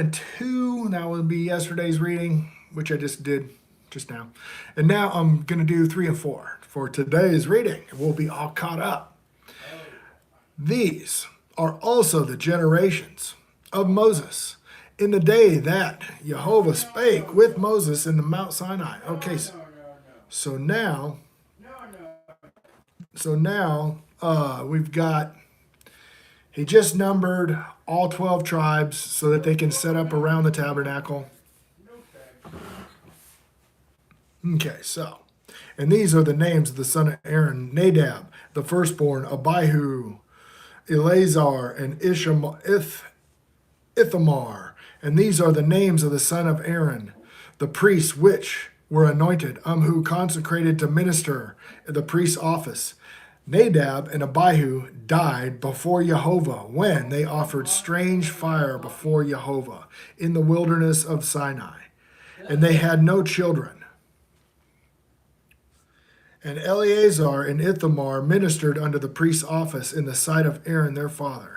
2, that would be yesterday's reading, which I just did just now. And now I'm going to do 3 and 4 for today's reading. We'll be all caught up. These are also the generations of Moses in the day that Jehovah spake with Moses in the Mount Sinai. Okay, so now, we've got, he just numbered all 12 tribes so that they can set up around the tabernacle. Okay, so, and these are the names of the son of Aaron: Nadab, the firstborn; Abihu, Eleazar, and Ithamar. And these are the names of the son of Aaron, the priests which were anointed, who consecrated to minister the priest's office. Nadab and Abihu died before Jehovah when they offered strange fire before Jehovah in the wilderness of Sinai, and they had no children. And Eleazar and Ithamar ministered unto the priest's office in the sight of Aaron their father.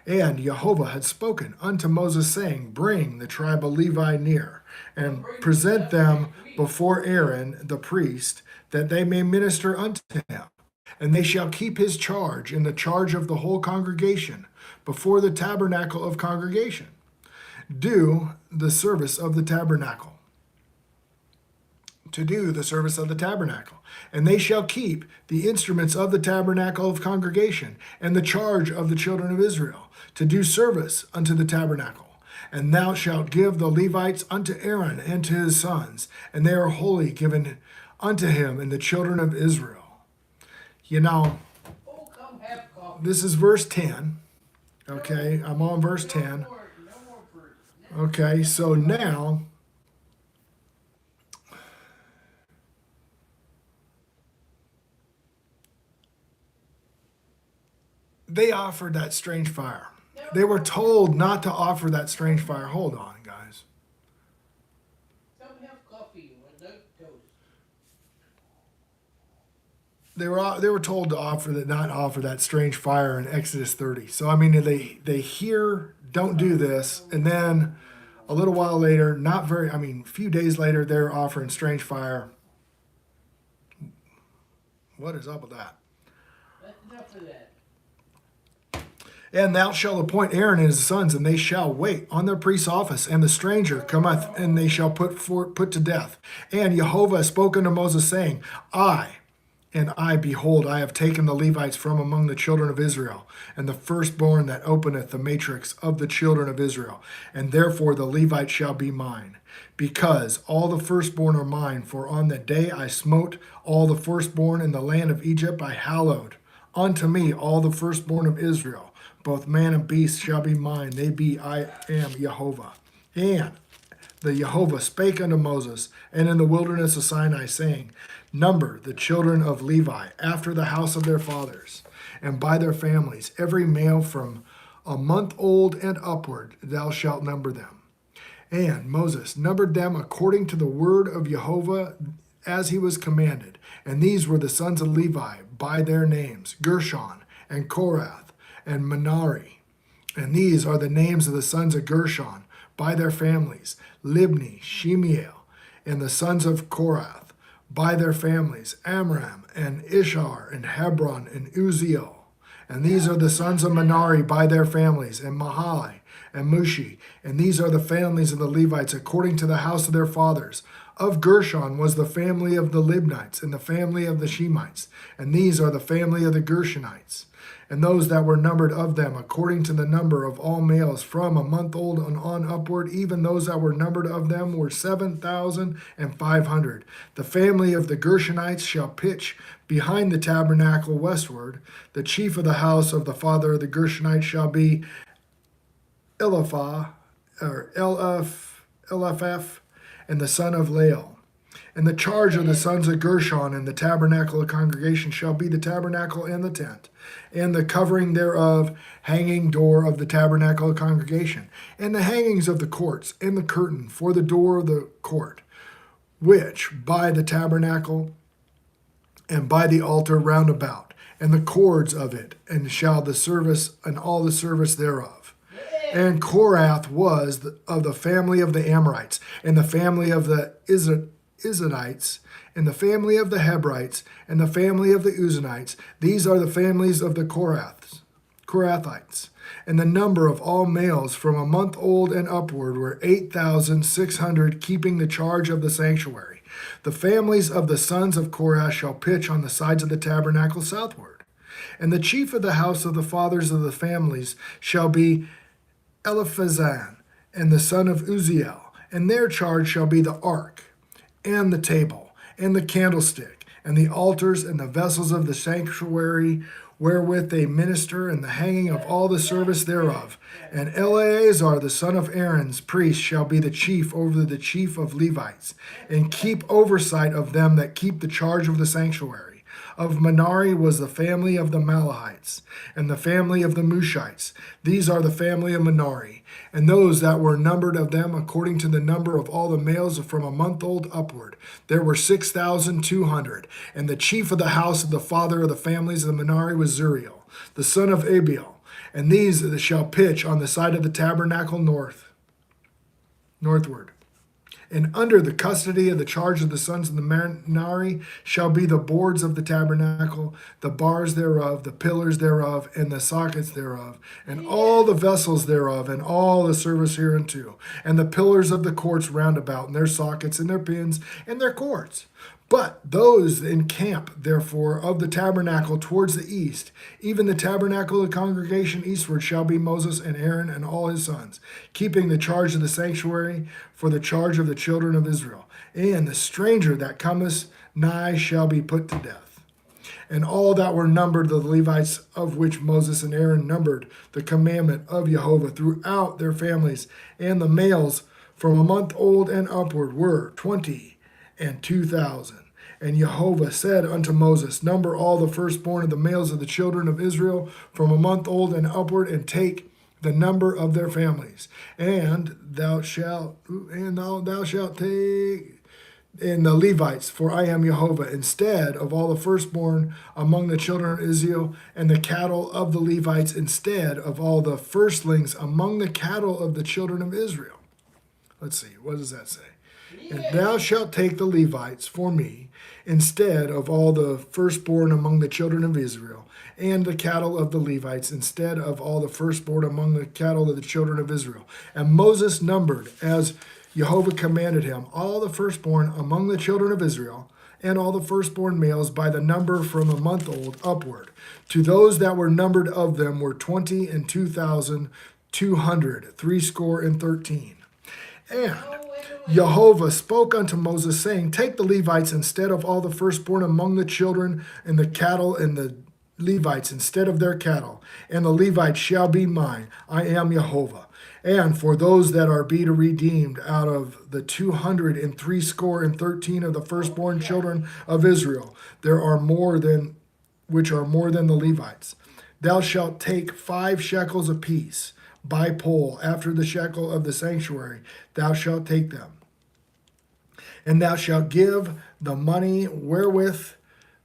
And Jehovah had spoken unto Moses, saying, Bring the tribe of Levi near, and present them before Aaron the priest, that they may minister unto him. And they shall keep his charge in the charge of the whole congregation before the tabernacle of congregation. Do the service of the tabernacle. To do the service of the tabernacle. And they shall keep the instruments of the tabernacle of congregation and the charge of the children of Israel to do service unto the tabernacle. And thou shalt give the Levites unto Aaron and to his sons, and they are wholly given unto him and the children of Israel. You know, this is verse 10. Okay, I'm on verse 10. Okay, so now, they offered that strange fire. They were told not to offer that strange fire. Hold on, guys. They were told to not offer that strange fire in Exodus 30. So I mean, they hear, don't do this, and then a little while later, a few days later, they're offering strange fire. What is up with that? That's enough of that. And thou shalt appoint Aaron and his sons, and they shall wait on their priest's office. And the stranger cometh, and they shall put to death. And Jehovah has spoken to Moses, saying, behold, I have taken the Levites from among the children of Israel, and the firstborn that openeth the matrix of the children of Israel. And therefore the Levites shall be mine, because all the firstborn are mine. For on the day I smote all the firstborn in the land of Egypt, I hallowed unto me all the firstborn of Israel. Both man and beast shall be mine. I am Jehovah. And the Jehovah spake unto Moses, and in the wilderness of Sinai, saying, Number the children of Levi after the house of their fathers, and by their families, every male from a month old and upward, thou shalt number them. And Moses numbered them according to the word of Jehovah, as he was commanded. And these were the sons of Levi by their names, Gershon and Korath and Merari. And these are the names of the sons of Gershon by their families, Libni, Shemiel, and the sons of Korath by their families, Amram and Ishar and Hebron and Uzziel. And these are the sons of Merari by their families, and Mahali and Mushi. And these are the families of the Levites according to the house of their fathers. Of Gershon was the family of the Libnites, and the family of the Shemites. And these are the family of the Gershonites. And those that were numbered of them, according to the number of all males from a month old and on upward, even those that were numbered of them were 7,500. The family of the Gershonites shall pitch behind the tabernacle westward. The chief of the house of the father of the Gershonites shall be Eliphah, or Eliphaz, and the son of Lael. And the charge of the sons of Gershon and the tabernacle of congregation shall be the tabernacle and the tent, and the covering thereof, hanging door of the tabernacle of congregation, and the hangings of the courts, and the curtain for the door of the court, which by the tabernacle and by the altar round about, and the cords of it, and shall the service and all the service thereof. And Korath was of the family of the Amorites, and the family of the Izanites, and the family of the Hebrites, and the family of the Uzanites. These are the families of the Korathites. And the number of all males from a month old and upward were 8,600, keeping the charge of the sanctuary. The families of the sons of Korah shall pitch on the sides of the tabernacle southward. And the chief of the house of the fathers of the families shall be Eliphazan, and the son of Uziel, and their charge shall be the ark, and the table, and the candlestick, and the altars, and the vessels of the sanctuary, wherewith they minister, and the hanging of all the service thereof. And Eleazar, the son of Aaron's priest, shall be the chief over the chief of Levites, and keep oversight of them that keep the charge of the sanctuary. Of Merari was the family of the Malahites, and the family of the Mushites. These are the family of Merari. And those that were numbered of them, according to the number of all the males from a month old upward, there were 6,200. And the chief of the house of the father of the families of the Merari was Zuriel, the son of Abiel. And these shall pitch on the side of the tabernacle northward. And under the custody of the charge of the sons of the Merari shall be the boards of the tabernacle, the bars thereof, the pillars thereof, and the sockets thereof, and all the vessels thereof, and all the service hereunto, and the pillars of the courts round about, and their sockets, and their pins, and their courts. But those in camp, therefore, of the tabernacle towards the east, even the tabernacle of the congregation eastward, shall be Moses and Aaron and all his sons, keeping the charge of the sanctuary for the charge of the children of Israel. And the stranger that cometh nigh shall be put to death. And all that were numbered, the Levites, of which Moses and Aaron numbered the commandment of Jehovah throughout their families, and the males from a month old and upward were 22,000. And Jehovah said unto Moses, number all the firstborn of the males of the children of Israel from a month old and upward, and take the number of their families. And thou shalt take in the Levites, for I am Jehovah, instead of all the firstborn among the children of Israel, and the cattle of the Levites, instead of all the firstlings among the cattle of the children of Israel. Let's see, what does that say? And thou shalt take the Levites for me, instead of all the firstborn among the children of Israel, and the cattle of the Levites, instead of all the firstborn among the cattle of the children of Israel. And Moses numbered, as Jehovah commanded him, all the firstborn among the children of Israel, and all the firstborn males by the number from a month old upward. To those that were numbered of them were 22,200, 13. And Jehovah spoke unto Moses, saying, take the Levites instead of all the firstborn among the children, and the cattle, and the Levites instead of their cattle, and the Levites shall be mine. I am Jehovah. And for those that are be redeemed out of the 213 of the firstborn children of Israel, there are more than which are more than the Levites. Thou shalt take 5 shekels apiece by pole after the shekel of the sanctuary. Thou shalt take them. And thou shalt give the money wherewith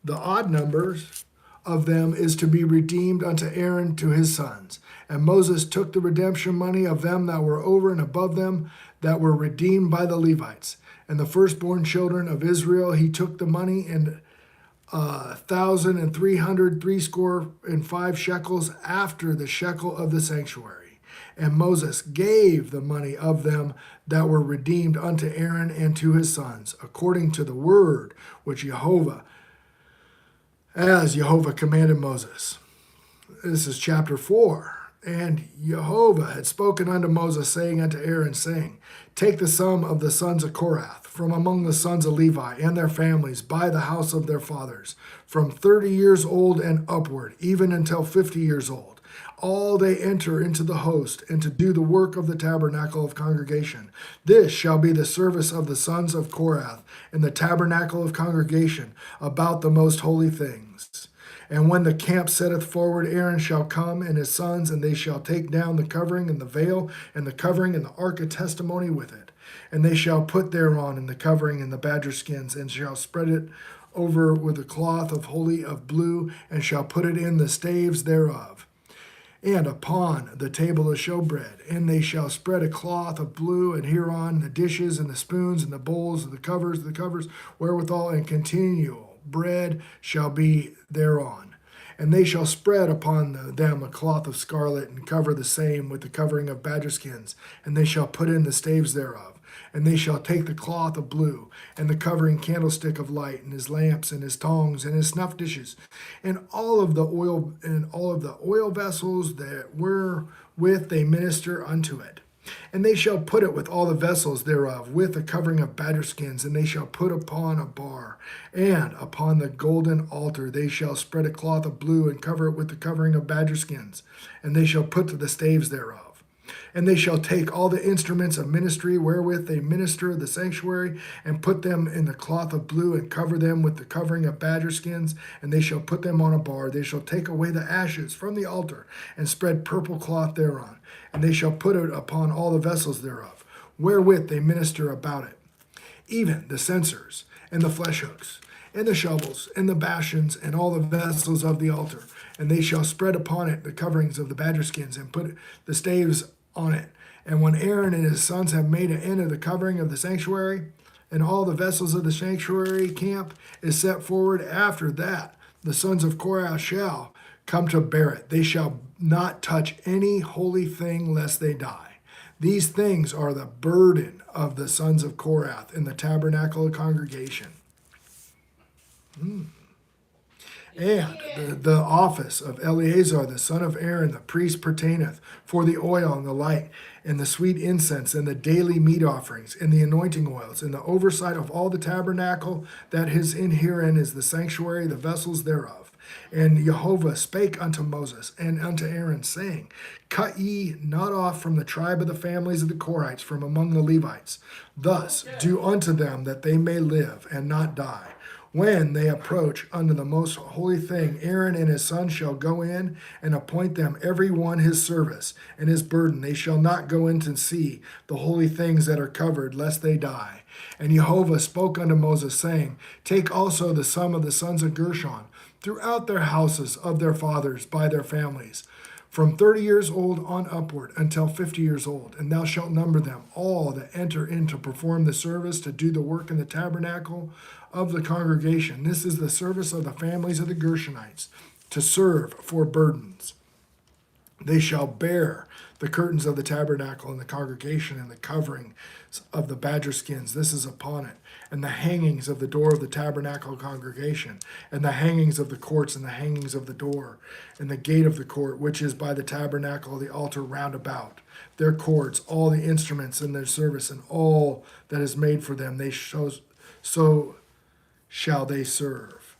the odd numbers of them is to be redeemed unto Aaron to his sons. And Moses took the redemption money of them that were over and above them that were redeemed by the Levites. And the firstborn children of Israel, he took the money, and 1,300 shekels after the shekel of the sanctuary. And Moses gave the money of them that were redeemed unto Aaron and to his sons, according to the word which Jehovah commanded Moses. This is chapter 4. And Jehovah had spoken unto Moses, saying unto Aaron, saying, take the sum of the sons of Korath from among the sons of Levi and their families by the house of their fathers, from 30 years old and upward, even until 50 years old. All they enter into the host, and to do the work of the tabernacle of congregation. This shall be the service of the sons of Korath in the tabernacle of congregation about the most holy things. And when the camp setteth forward, Aaron shall come and his sons, and they shall take down the covering and the veil and the covering and the ark of testimony with it. And they shall put thereon in the covering and the badger skins, and shall spread it over with a cloth of holy of blue, and shall put it in the staves thereof. and upon the table of showbread. And they shall spread a cloth of blue, and hereon the dishes and the spoons and the bowls and the covers, wherewithal, and continual bread shall be thereon. And they shall spread upon them a cloth of scarlet, and cover the same with the covering of badger skins, and they shall put in the staves thereof. And they shall take the cloth of blue, and the covering candlestick of light, and his lamps, and his tongs, and his snuff dishes, and all of the oil vessels that wherewith they minister unto it. And they shall put it with all the vessels thereof, with the covering of badger skins, and they shall put upon a bar, and upon the golden altar they shall spread a cloth of blue, and cover it with the covering of badger skins, and they shall put to the staves thereof. And they shall take all the instruments of ministry wherewith they minister the sanctuary, and put them in the cloth of blue, and cover them with the covering of badger skins, and they shall put them on a bar. They shall take away the ashes from the altar, and spread purple cloth thereon, and they shall put it upon all the vessels thereof, wherewith they minister about it, even the censers, and the flesh hooks, and the shovels, and the bastions, and all the vessels of the altar. And they shall spread upon it the coverings of the badger skins, and put the staves on it. And when Aaron and his sons have made an end of the covering of the sanctuary, and all the vessels of the sanctuary camp is set forward, after that the sons of Korah shall come to bear it. They shall not touch any holy thing lest they die. These things are the burden of the sons of Korah in the tabernacle of congregation. And the office of Eleazar the son of Aaron the priest pertaineth for the oil and the light and the sweet incense and the daily meat offerings and the anointing oils and the oversight of all the tabernacle that is in herein is the sanctuary, the vessels thereof. And Jehovah spake unto Moses and unto Aaron, saying, Cut ye not off from the tribe of the families of the Korhites from among the Levites. Thus do unto them that they may live and not die. When they approach unto the most holy thing, Aaron and his sons shall go in and appoint them every one his service and his burden. They shall not go in to see the holy things that are covered, lest they die. And Jehovah spoke unto Moses, saying, Take also the sum of the sons of Gershon throughout their houses of their fathers by their families, from 30 years old on upward until 50 years old, and thou shalt number them all that enter in to perform the service, to do the work in the tabernacle of the congregation. This is the service of the families of the Gershonites, to serve for burdens. They shall bear the curtains of the tabernacle and the congregation and the covering of the badger skins. This is upon it. And the hangings of the door of the tabernacle congregation, and the hangings of the courts, and the hangings of the door, and the gate of the court, which is by the tabernacle of the altar round about. Their cords, all the instruments in their service, and all that is made for them, so shall they serve.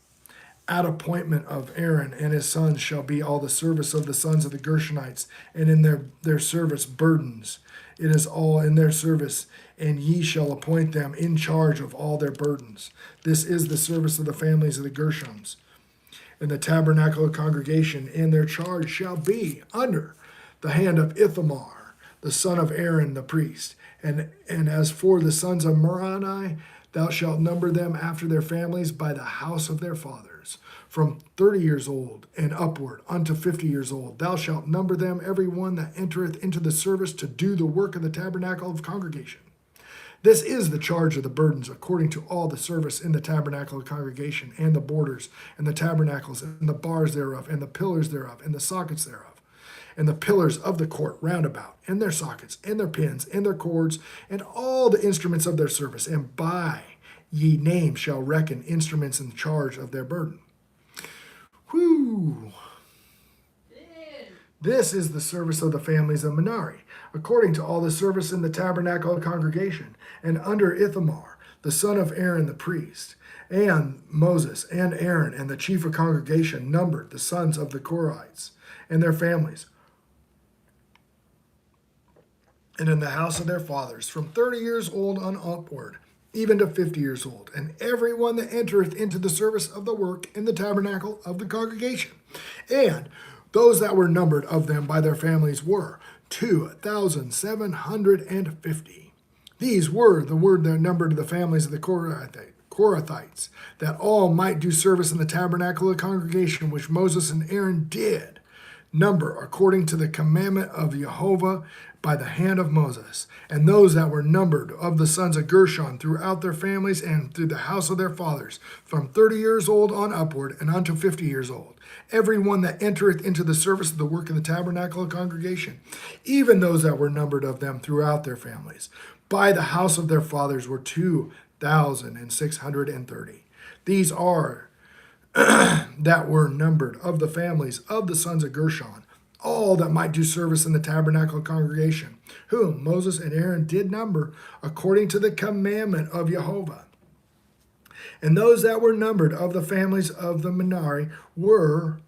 At appointment of Aaron and his sons shall be all the service of the sons of the Gershonites, and in their service burdens. It is all in their service, and ye shall appoint them in charge of all their burdens. This is the service of the families of the Gershons. In the tabernacle of congregation, and their charge shall be under the hand of Ithamar, the son of Aaron the priest. And as for the sons of Merari, thou shalt number them after their families by the house of their fathers, from 30 years old and upward unto 50 years old. Thou shalt number them every one that entereth into the service to do the work of the tabernacle of congregation. This is the charge of the burdens, according to all the service in the tabernacle of congregation, and the borders, and the tabernacles, and the bars thereof, and the pillars thereof, and the sockets thereof, and the pillars of the court round about, and their sockets, and their pins, and their cords, and all the instruments of their service. And by ye name shall reckon instruments in charge of their burden. Whew. This is the service of the families of Merari, according to all the service in the tabernacle of congregation, and under Ithamar, the son of Aaron the priest. And Moses and Aaron and the chief of congregation numbered the sons of the Korhites and their families, and in the house of their fathers, from 30 years old on upward, even to 50 years old, and every one that entereth into the service of the work in the tabernacle of the congregation. And those that were numbered of them by their families were 2,750. These were the word that numbered the families of the Korathites, that all might do service in the tabernacle of the congregation, which Moses and Aaron did number according to the commandment of Jehovah by the hand of Moses. And those that were numbered of the sons of Gershon throughout their families and through the house of their fathers, from 30 years old on upward and unto 50 years old. Every one that entereth into the service of the work of the tabernacle of congregation, even those that were numbered of them throughout their families, by the house of their fathers were 2,630. These are that were numbered of the families of the sons of Gershon, all that might do service in the tabernacle congregation, whom Moses and Aaron did number according to the commandment of Jehovah. And those that were numbered of the families of the Merari were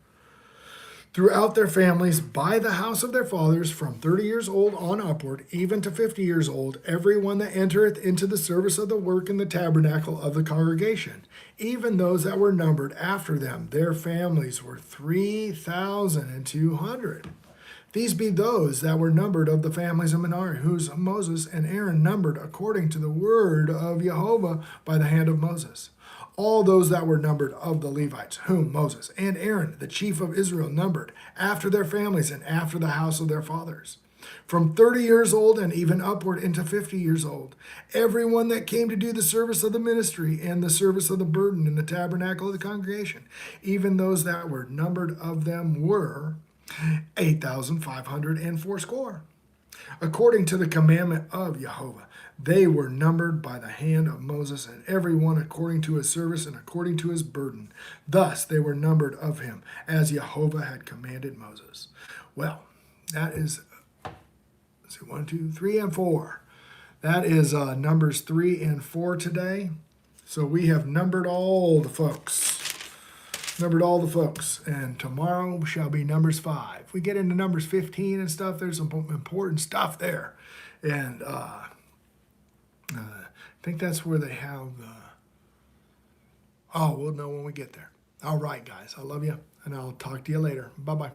throughout their families by the house of their fathers, from 30 years old on upward, even to 50 years old, every one that entereth into the service of the work in the tabernacle of the congregation. Even those that were numbered after them, their families were 3,200. These be those that were numbered of the families of Merari, whose Moses and Aaron numbered according to the word of Jehovah by the hand of Moses. All those that were numbered of the Levites, whom Moses and Aaron, the chief of Israel, numbered after their families and after the house of their fathers, from 30 years old and even upward into 50 years old, every one that came to do the service of the ministry and the service of the burden in the tabernacle of the congregation, even those that were numbered of them were 8,580. According to the commandment of Jehovah, they were numbered by the hand of Moses, and every one according to his service and according to his burden. Thus they were numbered of him, as Jehovah had commanded Moses. Well, that is, let's see, 1, 2, 3, and 4. That is Numbers 3 and 4 today. So we have numbered all the folks. And tomorrow shall be Numbers 5. We get into Numbers 15 and stuff, there's some important stuff there. And I think that's where they have we'll know when we get there. All right, guys, I love you, and I'll talk to you later. Bye-bye.